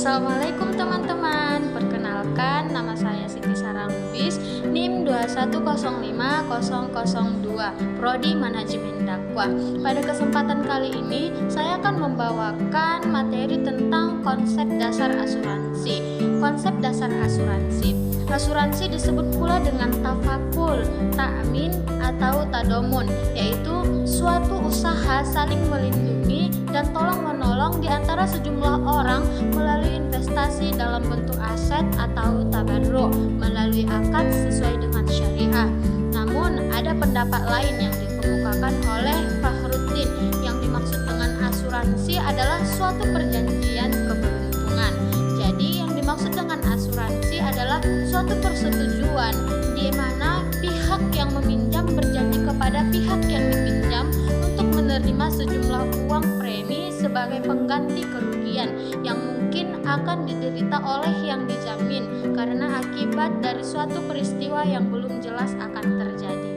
Assalamualaikum teman-teman. Perkenalkan, nama saya Siti Sarah Lubis, NIM 2105002, Prodi Manajemen Dakwah. Pada kesempatan kali ini, saya akan membawakan materi tentang konsep dasar asuransi. Konsep dasar asuransi. Asuransi disebut pula dengan tafakul, ta'min, atau tadomun, yaitu suatu usaha saling melindungi dan tolong-menolong di antara sejumlah orang melalui investasi dalam bentuk aset atau tabarruk melalui akad sesuai dengan syariah. Namun, ada pendapat lain yang dikemukakan oleh Fakhruddin. Yang dimaksud dengan asuransi adalah suatu perjanjian keberuntungan. Jadi, yang dimaksud dengan asuransi adalah suatu persetujuan di mana pihak yang meminjam berjanji kepada pihak yang dipinjam untuk menerima sejumlah uang premi sebagai pengganti kerugian yang mungkin akan diderita oleh yang dijamin karena akibat dari suatu peristiwa yang belum jelas akan terjadi.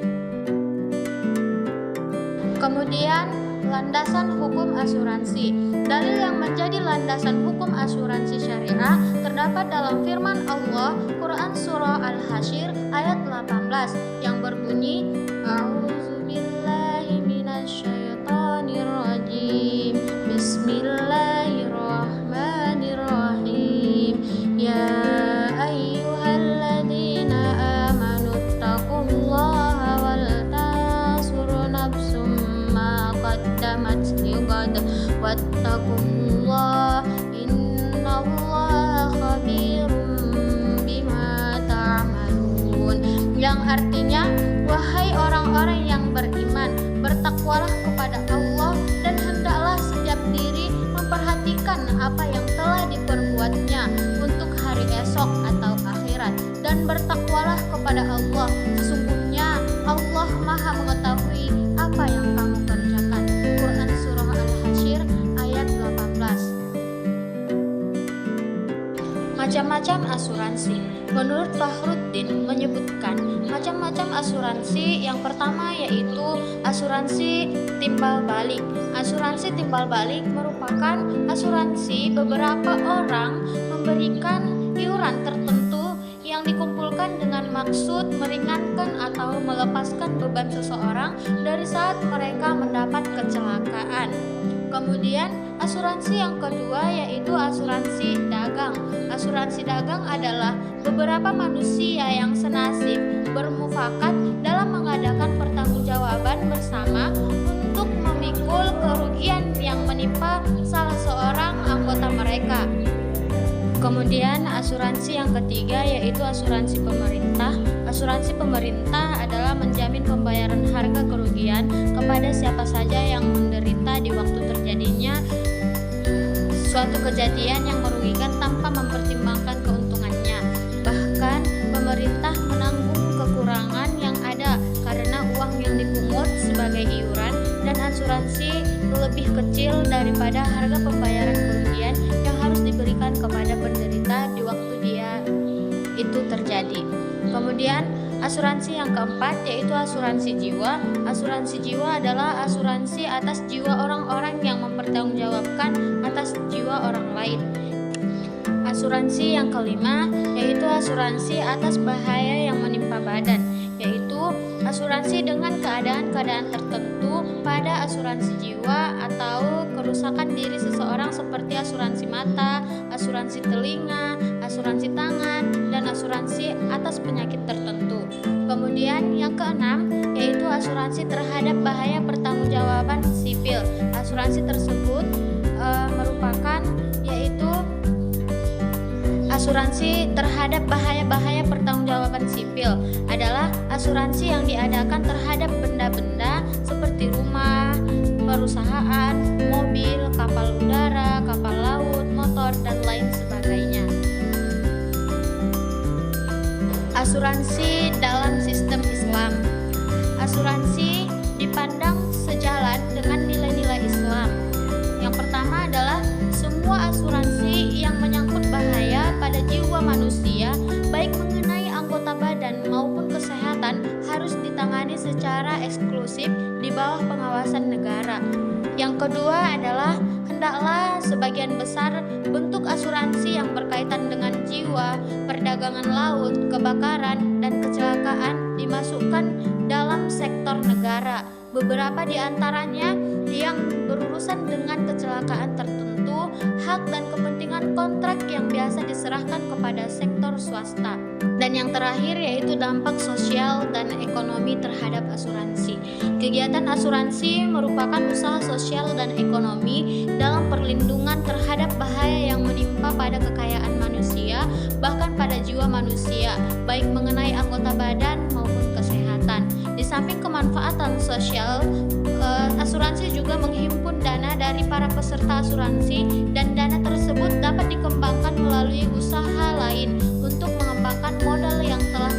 Kemudian, landasan hukum asuransi. Dalil yang menjadi landasan hukum asuransi syariah terdapat dalam firman Allah Quran Surah Al-Hasyr ayat 18 yang berbunyi A'udzubillahi minasyaitonirrajim Bismillahirrahmanirrahim Ya ayyuhalladzina amanu taqullaha wal tasur nafsum ma qaddamat lighad wattaqullaha innallaha khabirum bima ta'malun, yang artinya, wahai orang-orang yang beriman, bertakwalah kepada Allah dan hendaklah setiap diri memperhatikan apa yang telah diperbuatnya untuk hari esok atau akhirat, dan bertakwalah kepada Allah, sesungguhnya Allah Maha mengetahui apa yang kamu kerjakan. Quran Surah Al-Hasyr ayat 18. Macam-macam asuransi. Menurut Fakhruddin menyebutkan macam-macam asuransi. Yang pertama yaitu asuransi timbal balik. Asuransi timbal balik merupakan asuransi beberapa orang memberikan iuran tertentu yang dikumpulkan dengan maksud meringankan atau melepaskan beban seseorang dari saat mereka mendapat kecelakaan. Kemudian asuransi yang kedua yaitu asuransi dagang. Asuransi dagang adalah beberapa manusia yang senasib bermufakat dalam mengadakan pertanggungjawaban bersama untuk memikul kerugian yang menimpa salah seorang anggota mereka. Kemudian asuransi yang ketiga yaitu asuransi pemerintah. Asuransi pemerintah adalah menjamin pembayaran harga kerugian kepada siapa saja yang menderita di waktu terjadinya suatu kejadian yang merugikan tanpa mempertimbangkan keuntungannya. Bahkan pemerintah menanggung kekurangan yang ada karena uang yang dipungut sebagai iuran dan asuransi lebih kecil daripada harga pembayaran kerugian yang harus diberikan kepada penderita di waktu dia itu terjadi. Kemudian asuransi yang keempat yaitu asuransi jiwa. Asuransi jiwa adalah asuransi atas jiwa orang-orang yang mempertanggungjawabkan atas jiwa orang lain. Asuransi yang kelima yaitu asuransi atas bahaya yang menimpa badan, yaitu asuransi dengan keadaan-keadaan tertentu pada asuransi jiwa atau kerusakan diri seseorang seperti asuransi mata, asuransi telinga, asuransi tangan, dan asuransi atas penyakit tertentu. Kemudian yang keenam yaitu asuransi terhadap bahaya pertanggungjawaban sipil. Asuransi tersebut merupakan yaitu asuransi terhadap bahaya-bahaya pertanggungjawaban sipil adalah asuransi yang diadakan terhadap benda-benda seperti rumah, perusahaan, mobil, kapal udara, kapal laut, motor, dan lain sebagainya. Asuransi dalam sistem Islam. Asuransi dipandang sejalan dengan nilai-nilai Islam. Yang pertama adalah semua asuransi yang menyangkut bahaya pada jiwa manusia, baik mengenai anggota badan maupun kesehatan, harus ditangani secara eksklusif di bawah pengawasan negara. Yang kedua adalah hendaklah sebagian besar bentuk asuransi yang berkaitan dengan jiwa, perdagangan laut, kebakaran, dan kecelakaan dimasukkan dalam sektor negara. Beberapa di antaranya yang berurusan dengan kecelakaan tertentu, hak dan kepentingan kontrak yang biasa diserahkan kepada sektor swasta. Dan yang terakhir yaitu dampak sosial dan ekonomi terhadap asuransi. Kegiatan asuransi merupakan usaha sosial dan ekonomi dalam perlindungan terhadap bahaya yang menimpa pada kekayaan manusia, bahkan pada jiwa manusia, baik mengenai anggota badan maupun kesehatan. Di samping kemanfaatan sosial, asuransi juga menghimpun dana dari para peserta asuransi, dan dana tersebut dapat dikembangkan melalui usaha lain untuk mengembangkan modal yang telah